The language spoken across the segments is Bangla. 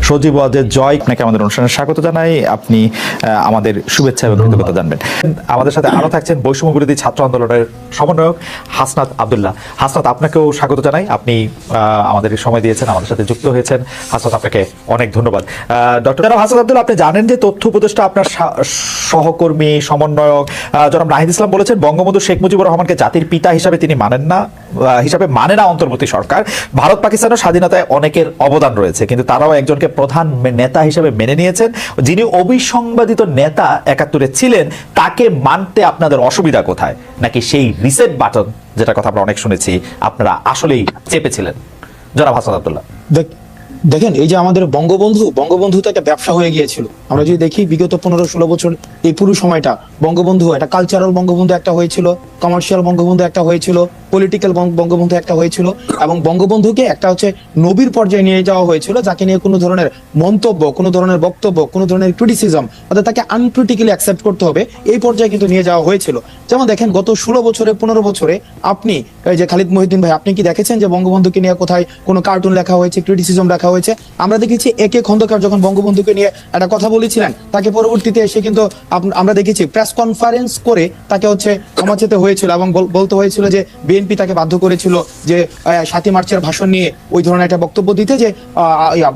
সজীব ওয়াজেদ জয়, আপনাকে আমাদের অনুষ্ঠানে স্বাগত জানাই। আপনি আমাদের শুভেচ্ছা এবং কৃতজ্ঞতা জানবেন। আমাদের সাথে আরো থাকছেন বৈষম্য বিরোধী ছাত্র আন্দোলনের সমন্বয়ক হাসনাত আব্দুল্লাহ। হাসনাত, আপনাকেও স্বাগত জানাই। আপনি আমাদের সময় দিয়েছেন, আমাদের সাথে যুক্ত হয়েছেন। হাসনাত, আপনাকে অনেক ধন্যবাদ। ডক্টর হাসনাত আব্দুল্লাহ, আপনি জানেন যে তথ্য উপদেষ্টা আপনার সহকর্মী সমন্বয়ক জনাব নাহিদ ইসলাম বলেছেন বঙ্গবন্ধু শেখ মুজিবুর রহমানকে জাতির পিতা হিসাবে তিনি মানে না অন্তর্বর্তী সরকার। ভারত পাকিস্তানের স্বাধীনতায় অনেকের অবদান রয়েছে, কিন্তু তারাও একজনকে প্রধান নেতা হিসেবে মেনে নিয়েছেন। যিনি অবিসংবাদিত নেতা ৭১-এ ছিলেন, তাকে মানতে আপনাদের অসুবিধা কোথায়? নাকি সেই রিসেট বাটন, যেটা কথা আমরা অনেক শুনেছি, আপনারা আসলেই চেপেছিলেন? জনাব হাসনাত আব্দুল্লাহ। দেখেন, এই যে আমাদের বঙ্গবন্ধু তো একটা ব্যবসা হয়ে গিয়েছিল। আমরা যদি দেখি বিগত ১৫-১৬ বছর এই পুরো সময়টা বঙ্গবন্ধু একটা কালচারাল বঙ্গবন্ধু একটা হয়েছিল, কমার্শিয়াল বঙ্গবন্ধু একটা হয়েছিল, পলিটিক্যাল বঙ্গবন্ধু একটা হয়েছিল, এবং বঙ্গবন্ধুকে একটা হচ্ছে নবীর পর্যায়ে নিয়ে যাওয়া হয়েছিল, যাকে নিয়ে কোনো ধরনের মন্তব্য, কোনো ধরনের বক্তব্য, কোনো ধরনের ক্রিটিসিজম, অর্থাৎ তাকে আনক্রিটিক্যালি অ্যাকসেপ্ট করতে হবে, এই পর্যায়ে কিন্তু নিয়ে যাওয়া হয়েছিল। যেমন দেখেন, গত ১৬ বছরে ১৫ বছরে আপনি এই যে খালিদ মহিউদ্দিন ভাই, আপনি কি দেখেছেন যে বঙ্গবন্ধুকে নিয়ে কোথায় কোনো কার্টুন লেখা হয়েছে, ক্রিটিসিজম লেখা হয়েছে? আমরা দেখেছি একে খন্দকার যখন বঙ্গবন্ধুকে নিয়ে একটা কথা বলেছিলেন, তাকে পরবর্তীতে এসে কিন্তু আমরা দেখেছি প্রেস কনফারেন্স করে তাকে হচ্ছে ক্ষমা চেতে হয়েছিল, এবং বলতে হয়েছিল যে বিএনপি তাকে বাধ্য করেছিল যে ৭ই মার্চের ভাষণ নিয়ে ওই ধরনের একটা বক্তব্য দিতে, যে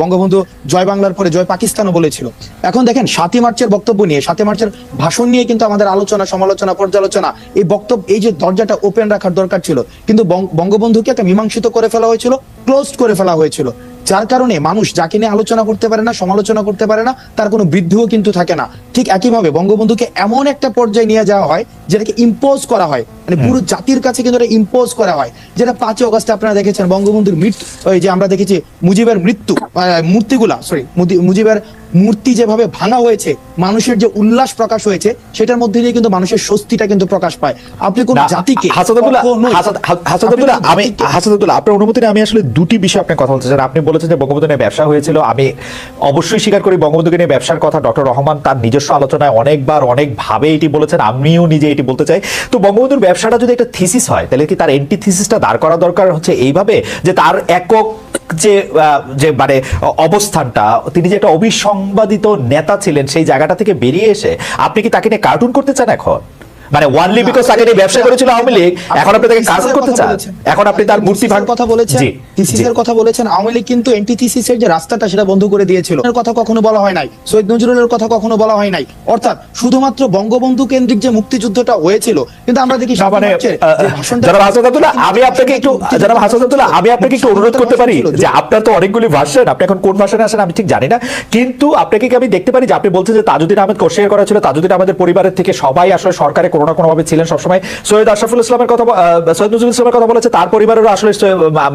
বঙ্গবন্ধু জয় বাংলার পরে জয় পাকিস্তানও বলেছিল। এখন দেখেন, ৭ই মার্চের বক্তব্য নিয়ে, ৭ই মার্চের ভাষণ নিয়ে কিন্তু আমাদের আলোচনা, সমালোচনা, পর্যালোচনা, এই বক্তব্য, এই যে দরজাটা ওপেন রাখার দরকার ছিল, কিন্তু বঙ্গবন্ধুকে একটা মীমাংসিত করে ফেলা হয়েছিল, ক্লোজড করে ফেলা হয়েছিল, যার কারণে মানুষ যাকে নিয়ে আলোচনা করতে পারে না, সমালোচনা করতে পারে না, তার কোনো বৃদ্ধিও কিন্তু থাকে না। ঠিক একইভাবে বঙ্গবন্ধুকে এমন একটা পর্যায়ে নিয়ে যাওয়া হয় যেটাকে ইম্পোজ করা হয়, মানে পুরো জাতির কাছে কিন্তু এটা ইম্পোজ করা হয়, যেটা ৫ই অগস্টে আপনারা দেখেছেন বঙ্গবন্ধুর মৃত্যু, ওই যে আমরা দেখেছি মুজিবের মুজিবের মূর্তি যেভাবে ভাঙা হয়েছে, মানুষের যে উল্লাস প্রকাশ হয়েছে, সেটার মধ্যে দিয়ে কিন্তু মানুষের স্বস্তিটা কিন্তু প্রকাশ পায়। আপনি কোন জাতিকে আপনার অনুমতি আমি আসলে দুটি বিষয় আপনি কথা বলতে চান। আপনি বলেছেন যে বঙ্গবন্ধু নিয়ে ব্যবসা হয়েছিল। আমি অবশ্যই স্বীকার করি বঙ্গবন্ধুকে নিয়ে ব্যবসার কথা ডক্টর রহমান তার নিজস্ব আলোচনায় অনেকবার অনেকভাবে এটি বলেছেন, আমিও নিজে এটি বলতে চাই। তো বঙ্গবন্ধুর ব্যবসাটা যদি একটা থিসিস হয়, তাহলে কি তার এন্টি থিসিসটা দাঁড় করা দরকার হচ্ছে এইভাবে যে তার একক যে মানে অবস্থানটা, তিনি যে একটা অবিসংবাদিত নেতা ছিলেন, সেই জায়গাটা থেকে বেরিয়ে এসে আপনি কি তাকে নিয়ে কার্টুন করতে চান এখন? মানে ওয়ানলি বিকজ তাকে নিয়ে ব্যবসা করেছিল আওয়ামী লীগ, এখন আপনি তাকে কার্টুন করতে চান? এখন আপনি তার মূর্তি ভাঙার কথা বলেছেন, থিসিসের কথা বলেছেন। আওয়ামী লীগ কিন্তু এন্টি থিসিসের যে রাস্তাটা, সেটা বন্ধ করে দিয়েছিল। এর কথা কখনো বলা হয় নাই, শহীদ নজরুলের কথা কখনো বলা হয় নাই। অর্থাৎ শুধুমাত্র বঙ্গবন্ধু কেন্দ্রিক যে মুক্তিযুদ্ধটা হয়েছিল, কিন্তু আমরা দেখি জনাব হাসনাত আব্দুল্লাহ, আমি আপনাকে একটু অনুরোধ করতে পারি যে আপনার তো অনেকগুলি ভার্সন, আপনি এখন কোন ভার্সনে আসেন আমি ঠিক জানি না, কিন্তু আপনাকে কি আমি দেখতে পারি যে আপনি বলছেন যে তাজউদ্দিন আহমেদ কোর্সের করা ছিল, তাজউদ্দিন আহমেদের পরিবারের থেকে সবাই আসলে সরকারে কোনো না কোনো ভাবে ছিলেন সবসময়। সৈয়দ আশরাফুল ইসলামের কথা, সৈয়দ নজরুল ইসলামের কথা বলেছে, তার পরিবারেরও আসলে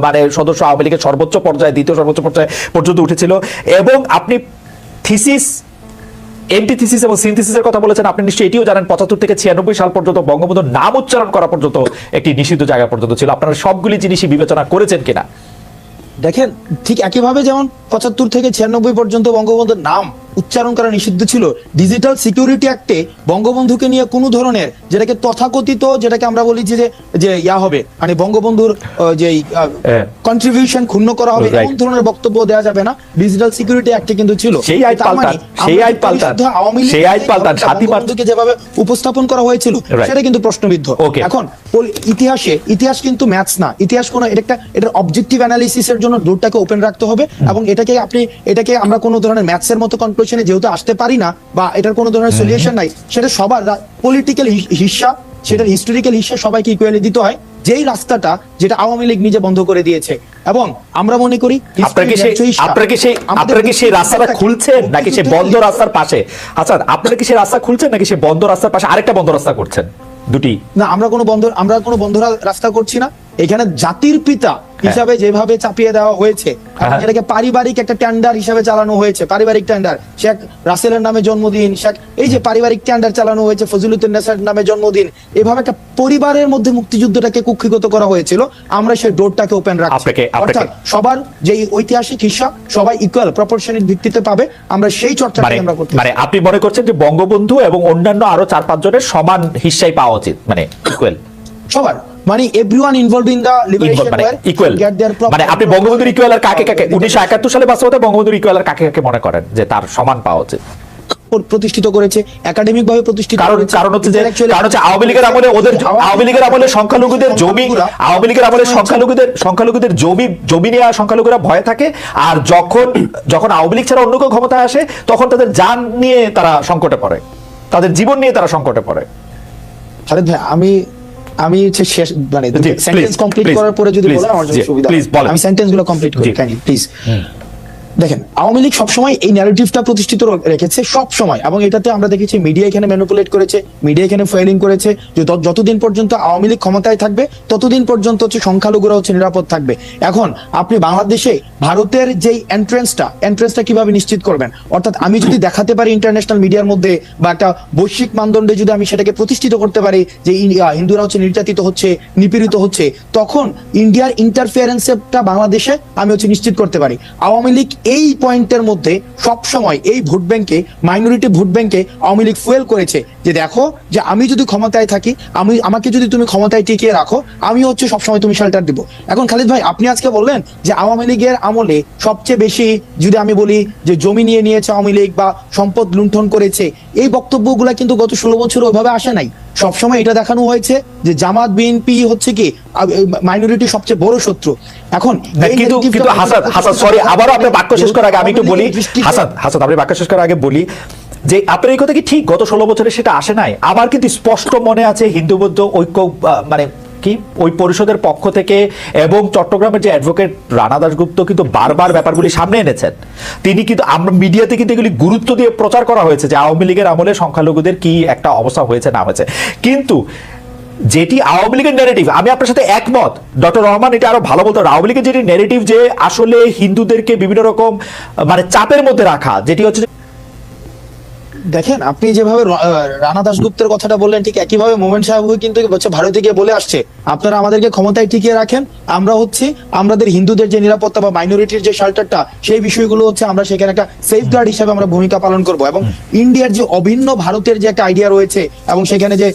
মানে সদস্য আওয়ামী লীগের সর্বোচ্চ পর্যায়ে, দ্বিতীয় সর্বোচ্চ পর্যায়ে পর্যন্ত উঠেছিল। এবং আপনি থিসিস, এন্টিথিসিস এবং সিনথিসিসের কথা বলেছেন। আপনি নিশ্চয়ই এটিও জানেন ৭৫ থেকে ৯৬ সাল পর্যন্ত বঙ্গবন্ধুর নাম উচ্চারণ করা পর্যন্ত একটি নিষিদ্ধ জায়গা পর্যন্ত ছিল। আপনারা সবগুলি জিনিসই বিবেচনা করেছেন কিনা? দেখেন, ঠিক একইভাবে যেমন ৭৫ থেকে ৯৬ পর্যন্ত বঙ্গবন্ধুর নাম উচ্চারণ করা নিষিদ্ধ ছিল, ডিজিটাল সিকিউরিটি অ্যাক্টে বঙ্গবন্ধুকে নিয়ে কোনো ধরনের, যেটাকে তথাকথিত, যেটাকে আমরা বলি যে হবে, মানে বঙ্গবন্ধুর যে কন্ট্রিবিউশন ক্ষুণ্ণ করা হবে, এমন ধরনের বক্তব্য দেওয়া যাবে না, ডিজিটাল সিকিউরিটি অ্যাক্টে কিন্তু ছিল। সেই আইন পাল্টান বঙ্গবন্ধুকে যেভাবে উপস্থাপন করা হয়েছিল, সেটা কিন্তু প্রশ্নবিদ্ধ। এখন ইতিহাস কিন্তু ম্যাথস না, ইতিহাস কোনো এটার অবজেক্টিভ অ্যানালিসিসের জন্য ডোরটাকে ওপেন রাখতে হবে, এবং এটাকে আমরা কোনো ধরনের ম্যাথসের মতো কনক্লুশনে যেহেতু আসতে পারি না, বা এটার কোনো ধরনের সলিউশন নাই, সেটা সবার পলিটিক্যাল হিস্সা, সেটার হিস্টোরিক্যাল হিস্সা সবাইকে ইকুয়ালি দিতে হয়, যেই রাস্তাটা যেটা আওয়ামী লীগ নিজে বন্ধ করে দিয়েছে। এবং আমরা মনে করি আপনারা কি সেই রাস্তাটা খুলছেন নাকি সেই বন্ধ রাস্তার পাশে? আচ্ছা, আপনারা কি সেই রাস্তা খুলছেন নাকি সেই বন্ধ রাস্তার পাশে আরেকটা বন্ধ রাস্তা করছেন? দুটি না, আমরা কোনো বন্ধ রাস্তা করছি না। এখানে জাতির পিতা হিসাবে যেভাবে চাপিয়ে দেওয়া হয়েছে, এটাকে পারিবারিক একটা টেন্ডার হিসাবে চালানো হয়েছে, পারিবারিক টেন্ডার, শেখ রাসেলের নামে জন্মদিন, এই যে পারিবারিক টেন্ডার চালানো হয়েছে, ফজলুদ্দিন নেসার নামে জন্মদিন, এভাবে একটা পরিবারের মধ্যে মুক্তিযুদ্ধটাকে কুক্ষিগত করা হয়েছিল। আমরা সেই ডোরটাকে ওপেন রাখছি, অর্থাৎ সবার যে ঐতিহাসিক হিস্সা সবাই ইকুয়াল প্রপোর্শনের ভিত্তিতে পাবে, আমরা সেই চর্চাটা আমরা করতে। মানে আপনি মনে করছেন যে বঙ্গবন্ধু এবং অন্যান্য আরো ৪-৫ জনের সমান হিস্সাই পাওয়া উচিত, মানে ইকুয়াল সবার, মানে everyone involved in the liberation মানে ওয়্যার ইকুয়াল, মানে আপনি বঙ্গবন্ধুর ইকুয়াল আর কাকে কাকে 1971 সালে বাস্তবতা বঙ্গবন্ধুর ইকুয়াল আর কাকে কাকে মনে করেন যে তার সমান পাওয়া উচিত? প্রতিষ্ঠিত করেছে, একাডেমিক ভাবে প্রতিষ্ঠিত করেছে। কারণ হচ্ছে আওয়ামী লীগের আমলে ওদের আওয়ামী লীগের আমলে সংখ্যালঘুদের জমি, আওয়ামী লীগের আমলে সংখ্যালঘুদের জমি নিয়ে সংখ্যালঘুরা ভয় থাকে, আর যখন আওয়ামী লীগ ছাড়া অন্য কেউ ক্ষমতায় আসে তখন তাদের জান নিয়ে তারা সংকটে পড়ে, তাদের জীবন নিয়ে তারা সংকটে পড়ে। খালেদ ভাই, আমি হচ্ছে শেষ মানে সেন্টেন্স কমপ্লিট করার পরে যদি বলেন আমার জন্য সুবিধা। আমি সেন্টেন্সগুলো কমপ্লিট করি কাইন্ডলি প্লিজ। দেখেন, আওয়ামী লীগ সবসময় এই ন্যারেটিভটা প্রতিষ্ঠিত রেখেছে সব সময়, এবং এটাতে আমরা দেখেছি মিডিয়া এখানে ম্যানিপুলেট করেছে, মিডিয়া এখানে ফেলিং করেছে যে যতদিন পর্যন্ত আওয়ামী লীগ ক্ষমতায় থাকবে ততদিন পর্যন্ত হচ্ছে সংখ্যালঘুরা হচ্ছে নিরাপদ থাকবে। এখন আপনি বাংলাদেশে ভারতের যেই এন্ট্রেন্সটা কিভাবে নিশ্চিত করবেন? অর্থাৎ আমি যদি দেখাতে পারি ইন্টারন্যাশনাল মিডিয়ার মধ্যে বা একটা বৈশ্বিক মানদণ্ডে যদি আমি সেটাকে প্রতিষ্ঠিত করতে পারি যে হিন্দুরা হচ্ছে নির্যাতিত হচ্ছে, নিপীড়িত হচ্ছে, তখন ইন্ডিয়ার ইন্টারফিয়ারেন্সটা বাংলাদেশে আমি হচ্ছে নিশ্চিত করতে পারি। আওয়ামী লীগ এই পয়েন্টের মধ্যে সব সময় এই ভোট ব্যাংকে, মাইনরিটি ভোট ব্যাংকে আওয়ামী লীগ ফুয়েল করেছে যে দেখো যে আমি যদি ক্ষমতায় থাকি, আমাকে যদি তুমি ক্ষমতায় টিকিয়ে রাখো, আমি হচ্ছে সবসময় তুমি শেল্টার দিব। এখন খালিদ ভাই, আপনি আজকে বললেন যে আওয়ামী লীগের আমলে সবচেয়ে বেশি যদি আমি বলি যে জমি নিয়ে নিয়েছে আওয়ামী লীগ বা সম্পদ লুণ্ঠন করেছে, এই বক্তব্যগুলা কিন্তু গত 16 বছর ওইভাবে আসে নাই। সবসময় এটা দেখানো হয়েছে যে জামাত বিএনপি হচ্ছে কি মাইনরিটি সবচেয়ে বড় শত্রু। এখন কিন্তু হাসান সরি, আবারও আপনি বাক্য শেষ করার আগে আমি একটু বলি, হাসান আপনি বাক্য শেষ করার আগে বলি যে আপনার এই কথা কি ঠিক গত 16 বছরে সেটা আসে নাই? আমার কিন্তু স্পষ্ট মনে আছে হিন্দু বৌদ্ধ ঐক্য মানে কি ওই পরিষদের পক্ষ থেকে এবং চট্টগ্রামের যে অ্যাডভোকেট রানা দাশগুপ্ত কিন্তু বারবার ব্যাপারগুলি সামনে এনেছেন। তিনি কিন্তু আমরা মিডিয়াতে কিন্তু এগুলি গুরুত্ব দিয়ে প্রচার করা হয়েছে যে আওয়ামী লীগের আমলে সংখ্যালঘুদের কি একটা অবস্থা হয়েছে না হয়েছে। কিন্তু যেটি আওয়ামী লীগের ন্যারেটিভ, আমি আপনার সাথে একমত, ডক্টর রহমান এটা আরো ভালো বলতো, আওয়ামী লীগের যেটি ন্যারেটিভ যে আসলে হিন্দুদেরকে বিভিন্ন রকম মানে চাপের মধ্যে রাখা, যেটি হচ্ছে দেখেন আপনি যেভাবে রানা দাশগুপ্তের কথাটা বললেন, ঠিক একইভাবে মোমেন সাহেব কিন্তু হচ্ছে ভারতে গিয়ে বলে আসছে আপনারা আমাদেরকে ক্ষমতায় টিকিয়ে রাখেন, আমরা হচ্ছে আমাদের হিন্দুদের যে নিরাপত্তা বা মাইনরিটির যে শেল্টারটা, সেই বিষয়গুলো হচ্ছে আমরা সেখানে একটা সেফগার্ড হিসেবে আমরা ভূমিকা পালন করব। এবং ইন্ডিয়ার যে অভিন্ন ভারতের যে একটা আইডিয়া রয়েছে, এবং সেখানে যে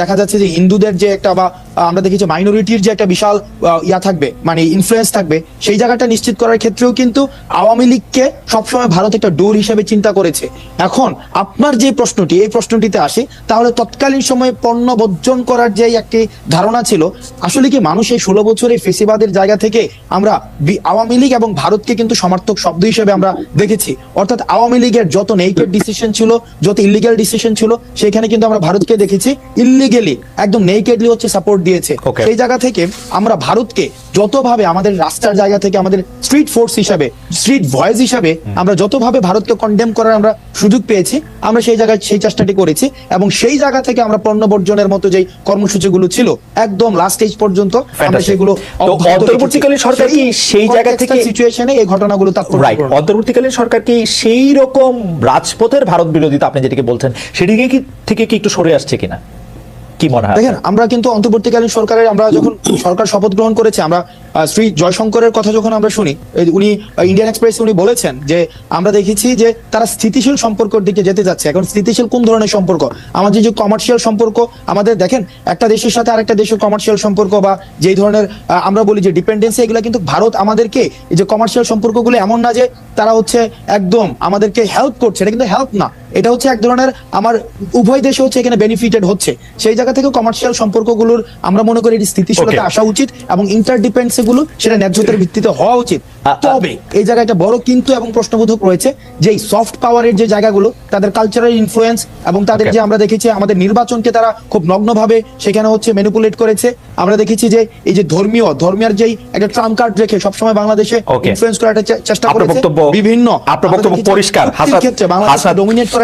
দেখা যাচ্ছে যে হিন্দুদের যে একটা বা আমরা দেখি যে মাইনরিটির যে একটা বিশাল থাকবে, মানে ইনফ্লুয়েন্স থাকবে, সেই জায়গাটা নিশ্চিত করার ক্ষেত্রেও কিন্তু আওয়ামী লীগকে সবসময় ভারত একটা ডোর হিসেবে চিন্তা করেছে। এখন আপনার যে প্রশ্নটি, এই প্রশ্নটিতে আসে, তাহলে তৎকালীন সময়ে পণ্য বর্জন করার যে একটি ধারণা ছিল, আসলে কি মানুষ এই 16 বছরের ফেসিবাদের জায়গা থেকে আমরা আওয়ামী লীগ এবং ভারতকে কিন্তু সমার্থক শব্দ হিসেবে আমরা দেখেছি। অর্থাৎ আওয়ামী লীগের যত নেকেড ডিসিশন ছিল, যত ইলিগাল ডিসিশন ছিল, সেখানে কিন্তু আমরা ভারতকে দেখেছি ইলিগেলি একদম নেকেডলি হচ্ছে সাপোর্ট দিয়েছে। সেই জায়গা থেকে আমরা ভারতকে যতভাবে আমাদের রাস্তার জায়গা থেকে আমাদের স্ট্রিট ফোর্স হিসাবে, স্ট্রিট ভয়েস হিসাবে আমরা যতভাবে ভারতকে কন্ডেম করার আমরা সুযোগ পেয়েছি, আমরা সেই জায়গায় সেই চেষ্টাটি করেছি। এবং সেই জায়গা থেকে আমরা পণ্য বর্জনের মতো যে কর্মসূচিগুলো ছিল একদম লাস্ট স্টেজ পর্যন্ত আমরা সেগুলো অন্তর্বর্তীকালীন সরকার কি সেই জায়গা থেকে সিচুয়েশনে এই ঘটনাগুলো তাৎপর্যপূর্ণ। অন্তর্বর্তীকালীন সরকার কি সেই রকম রাজপথের ভারত বিরোধিতা আপনি যেটাকে বলছেন সেদিকে কি থেকে কি একটু সরে আসছে কিনা, কি মনে হয়? দেখেন, আমরা কিন্তু অন্তর্বর্তীকালীন সরকারের আমরা যখন সরকার শপথ গ্রহণ করেছে, আমরা শ্রী জয়শঙ্করের কথা যখন আমরা শুনি, উনি ইন্ডিয়ান এক্সপ্রেস উনি বলেছেন যে আমরা দেখেছি যে তারা স্থিতিশীল সম্পর্কের দিকে যেতে যাচ্ছে। এখন স্থিতিশীল কোন ধরনের সম্পর্ক? আমাদের যে কমার্শিয়াল সম্পর্ক, আমাদের দেখেন একটা দেশের সাথে আরেকটা দেশের কমার্শিয়াল সম্পর্ক বা যেই ধরনের আমরা বলি যে ডিপেন্ডেন্সি, এগুলো কিন্তু ভারত আমাদেরকে এই যে কমার্শিয়াল সম্পর্কগুলো এমন না যে তারা হচ্ছে একদম আমাদেরকে হেল্প করছে, এটা কিন্তু হেল্প না, এটা হচ্ছে এক ধরনের আমার উভয় দেশে হচ্ছে এখানে বেনিফিটেড হচ্ছে। সেই জায়গা থেকে কমার্শিয়াল সম্পর্কগুলোর আমরা মনে করি স্থিতিশীলতা আসা উচিত এবং ইন্টারডিপেন্ডেন্স গুলো সেটা ন্যায্যতার ভিত্তিতে হওয়া উচিত। তবে এই জায়গায় একটা বড় কিন্তু এবং প্রশ্নবোধক রয়েছে যে এই সফট পাওয়ারের যে জায়গাগুলো, তাদের কালচারাল ইনফ্লুয়েন্স এবং তাদের যে আমরা দেখেছি আমাদের নির্বাচনকে তারা খুব নগ্নভাবে সেখানে হচ্ছে ম্যানিপুলেট করেছে। আমরা দেখেছি যে এই যে ধর্মীয় যেই একটা ট্রাম্প কার্ড রেখে সবসময় বাংলাদেশে ইনফ্লুয়েন্স করার একটা চেষ্টা করেছে বিভিন্ন। আপনার বক্তব্য পরিষ্কার, হাসান ক্ষেত্রে বাংলাদেশ ডমিনেট করার